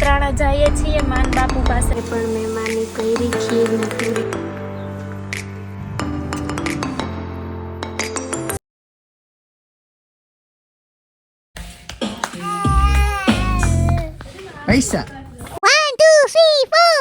નખત્રાણા જઈએ છીએ માન બાપુ પાસે, પણ મેં માની કરી ખીર પૂરી. પૈસા 1 2 3 4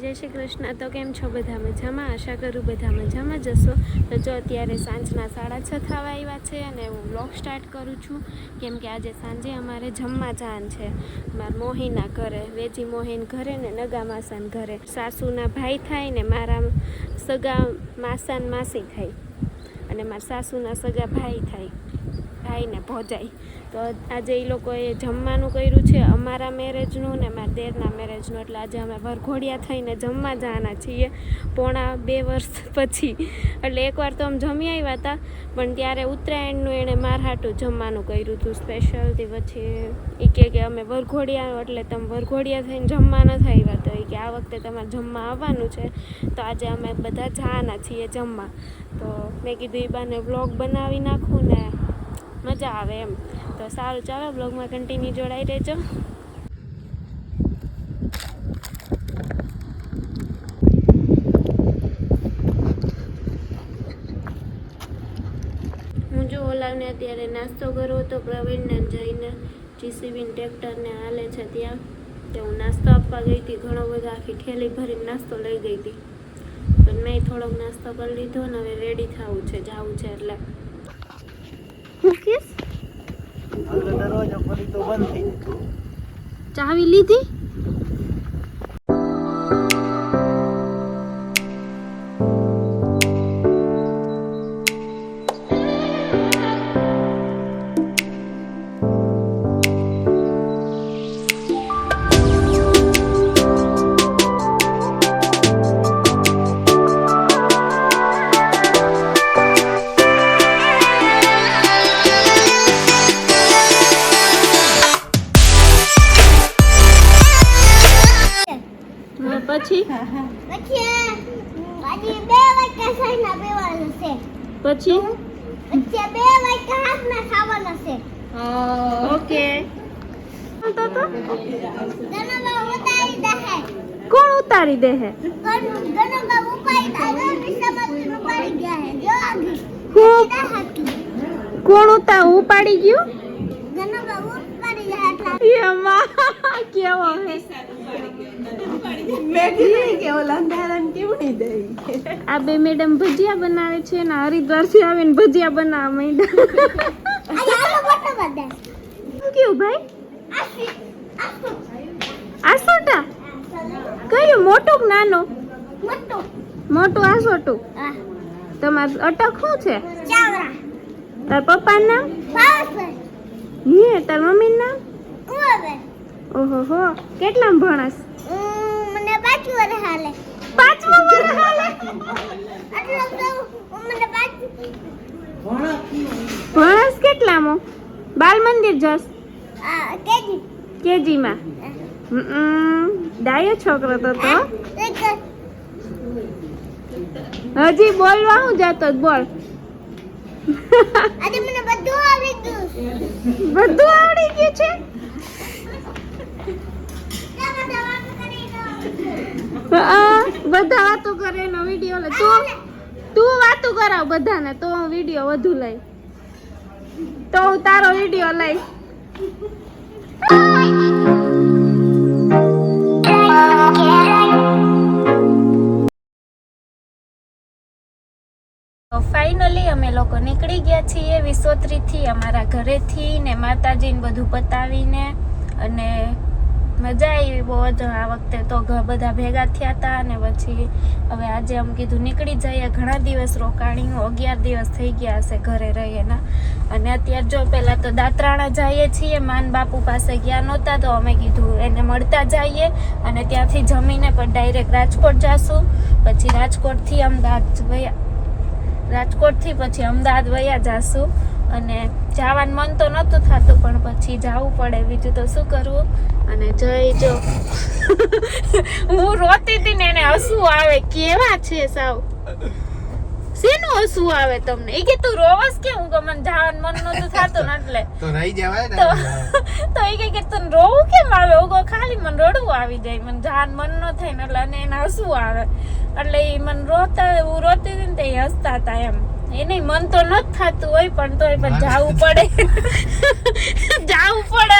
જય શ્રી કૃષ્ણ. તો કેમ છો બધા? મજામાં? આશા કરું બધા મજામાં જશો. તો જો અત્યારે સાંજના 6:30 થવા આવ્યા છે અને હું વ્લોગ સ્ટાર્ટ કરું છું, કેમ કે આજે સાંજે અમારે જમવા જવાનું છે મારા મોહીના ઘરે. વેજી મોહીન ઘરે ને નગા માસાન ઘરે. સાસુના ભાઈ થાય ને મારા સગા માસાન માસી થાય, અને મારા સાસુના સગા ભાઈ થાય, ભાઈને ભોજાય. તો આજે એ લોકોએ જમવાનું કર્યું છે અમારા મેરેજનું ને મારા દેરના મેરેજનું. એટલે આજે અમે વરઘોડિયા થઈને જમવા જવાના છીએ 2.5 વર્ષ પછી. એટલે એકવાર તો અમે જમી આવ્યા હતા, પણ ત્યારે ઉત્તરાયણનું એણે માર હાટું જમવાનું કર્યું હતું સ્પેશિયલ. તે પછી એ કે અમે વરઘોડિયા, એટલે તમે વરઘોડિયા થઈને જમવા નથી આવ્યા, તો એ કે આ વખતે તમારે જમવા આવવાનું છે. તો આજે અમે બધા જવાના છીએ જમવા. તો મેં કીધું એ બાને વ્લોગ બનાવી નાખું ને મજા આવે એમ. તો સારું, ચાલો બ્લોગમાં કન્ટિન્યુ જોડાઈ રહેજો. હું જો ઓલાને અત્યારે નાસ્તો કર્યો હતો પ્રવીણને જઈને, જીસીબીને ટ્રેક્ટરને હાલે છે ત્યાં. તો હું નાસ્તો આપવા ગઈ હતી, ઘણો બધો આખી ઠેલી ભરીને નાસ્તો લઈ ગઈ હતી. પણ મેં થોડોક નાસ્તો કરી લીધો ને હવે રેડી થવું છે, જવું છે. એટલે મૂકીશ. દરવાજો ખોલી તો બંધ થઈ ગયો. ચાવી લીધી? પછી આજે 2 વાગ્યા સાઈના બેવાના છે. પછી 2 વાગ્યા હાથના ખાવાના છે. ઓકે. તો ગણબા ઉતારી દે હે. કોણ ઉતારી દે હે? ગણબા ઉપાડી દે. વિશ્વમાંથી ઉપાડી ગયા હે. જો આગી કોણ ઉપાડી ગયું? ગણબા ઉપાડી ગયા એટલે એમાં કેવો હે? આ બે મેડમ ભજીયા બનાવે છે ને હરિદ્વારથી આવીને ભજીયા બનાવવા માંડ્યા. કેવું ભાઈ? આસોટા કયું? મોટું કે નાનું? મોટું આસોટું. તમારું અટક શું છે? તાર પપ્પાનું નામ? હે, તાર મમ્મીનું નામ? ઓહો હો, કેટલામાં ભણસ? મને 5 વર્ષ હાલે. 5મા વર્ષ હાલે? એટલે તો મને 5 ભણસ કેટલામાં? બાલ મંદિર જસ? કેજી માં. ડાયો છોકરો તો. હજી બોલવા હું જતો? બોલ. આજે મને બધું આવડી ગયું. બધું આવડી ગયું છે? બધા વાતો કરે એનો વિડીયો લે. તું વાતો કરાવ બધાને, તો હું વિડીયો વધુ લઈ, તો હું તારો વિડીયો લઈ. તો ફાઇનલી અમે લોકો નીકળી ગયા છીએ વિસોત્રીથી, અમારા ઘરેથી ને માતાજીને બધું પતાવીને. અને મજા આવી બહુ જ આ વખતે તો બધા ભેગા થયા હતા અને પછી હવે આજે આમ કીધું નીકળી જઈએ ઘણા દિવસ રોકાણી 11 દિવસ થઈ ગયા હશે ઘરે રહીએ ને અને અત્યારે જો પહેલાં તો દાત્રાણા જઈએ છીએ માન બાપુ પાસે ગયા નહોતા તો અમે કીધું એને મળતા જઈએ અને ત્યાંથી જમીને પણ ડાયરેક્ટ રાજકોટ જાશું પછી રાજકોટથી અમદાવાદ વયા જાશું અને જવાનું મન તો નહોતું થતું પણ પછી જવું પડે બીજું તો શું કરવું અને જઈ જો હું રોતી હતી ને એને હસવું આવે કેવા છે સાવ શેનું હસવું આવે તમને એ કે તું રોવસ કે હું કે મને જવાનું મન નહોતું થતું ને એટલે તો રહી જવાય ને તો એ કે તને રોવું કેમ આવે હું ખાલી મને રડવું આવી જાય મને જવાનું મન ન થાય ને એટલે અને એને હસવું આવે એટલે એ મને હું રોતી હતી ને તે હસતા હતા એમ એને મન તો ન થતું હોય પણ તોય પણ જાવું પડે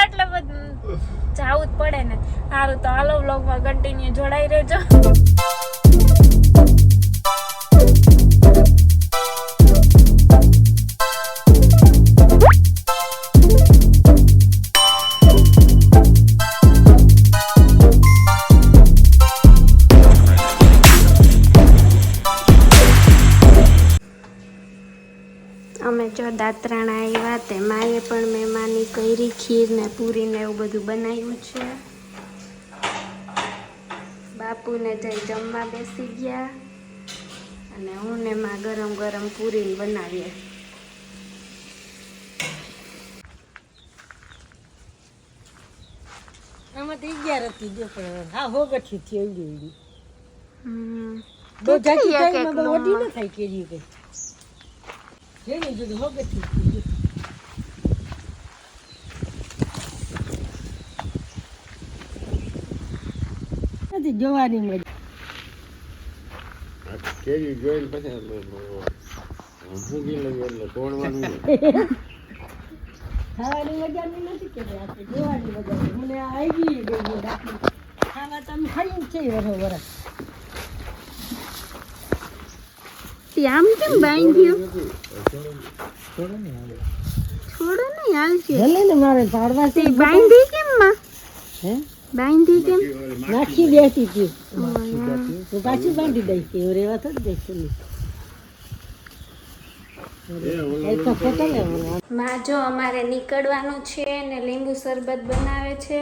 એટલે બધું જાવું જ પડે ને સારું તો હાલો વ્લોગમાં કન્ટિન્યુ જોડાઈ રહેજો અમે જો દાત્રાણા આવ્યા તે માએ પણ મહેમાની કરી ખીર ને પૂરી ને એવું બધું બનાવ્યું છે બાપુને જઈ જમવા બેસી ગયા અને હું ને માં ગરમ ગરમ પૂરી બનાવીએ આમાં તો 11 હતી જો પણ હા હોગઠી થી એવડી કેટલી એક માં એકનું? ઓડી ન થાય કેરી કે જેની જો હોગઠી થી નથી જોવાની મજા કેરી જોઈને પછી ભૂગી લઈ એટલે તોડવાનું ખાવાની મજા નથી કે આપણે જોવાની મજા છે. મને આવી ગઈ દાખલી ખાવા તમે ખાઈ છે વરો આમ કેમ બાંધ્યું છોડો ને હાલશે ભલે ને મારે પાડવા છે બાંધી કેમ માં હે બાંધી કેમ નાખી દેતી હતી તો પાછી બાંધી દઈ કે રેવા થોડી દઈશ તો ફોટો લેવાનો માં જો અમારે નીકળવાનું છે ને લીંબુ શરબત બનાવે છે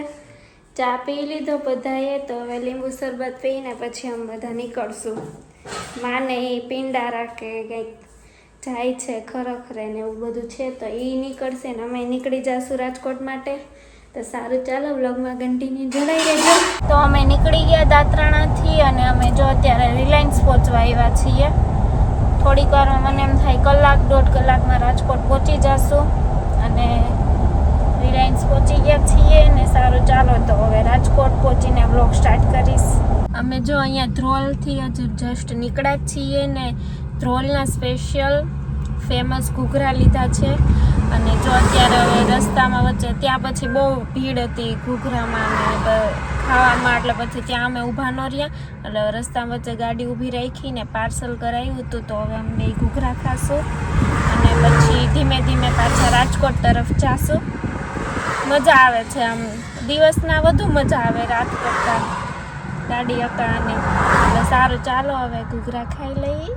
ચા પી લીધો બધાએ તો હવે લીંબુ શરબત પીને પછી અમે બધા નીકળશું માને એ પિંડારા કે કંઈક જાય છે ખરેખર ને એવું બધું છે તો એ નીકળશે ને અમે નીકળી જઈશું રાજકોટ માટે તો સારું ચાલો વ્લોગમાં કન્ટિન્યુ જોડાઈ રહેજો તો અમે નીકળી ગયા દાત્રાણાથી અને અમે જો અત્યારે રિલાયન્સ પહોંચવા આવ્યા છીએ થોડીક વારમાં મને એમ થાય કલાક 1.5 કલાકમાં રાજકોટ પહોંચી જશું અને રિલાયન્સ પહોંચી ગયા છીએ ને સારું ચાલો તો હવે રાજકોટ પહોંચીને વ્લોગ સ્ટાર્ટ કરીશ અમે જો અહીંયા ધ્રોલથી હજુ જસ્ટ નીકળ્યા જ છીએ ને ધ્રોલના સ્પેશિયલ ફેમસ ઘૂઘરા લીધા છે અને જો અત્યારે હવે રસ્તામાં વચ્ચે ત્યાં પછી બહુ ભીડ હતી ઘૂઘરામાં ને ખાવામાં એટલે પછી ત્યાં અમે ઊભા ન રહ્યા એટલે રસ્તા વચ્ચે ગાડી ઊભી રાખીને પાર્સલ કરાવ્યું હતું તો હવે અમને ઘૂઘરા ખાશું અને પછી ધીમે ધીમે પાછા રાજકોટ તરફ જાશું મજા આવે છે આમ દિવસના વધુ મજા આવે રાત કરતાં ગાડી અકળાની એટલે સારું ચાલો હવે ઘૂઘરા ખાઈ લઈએ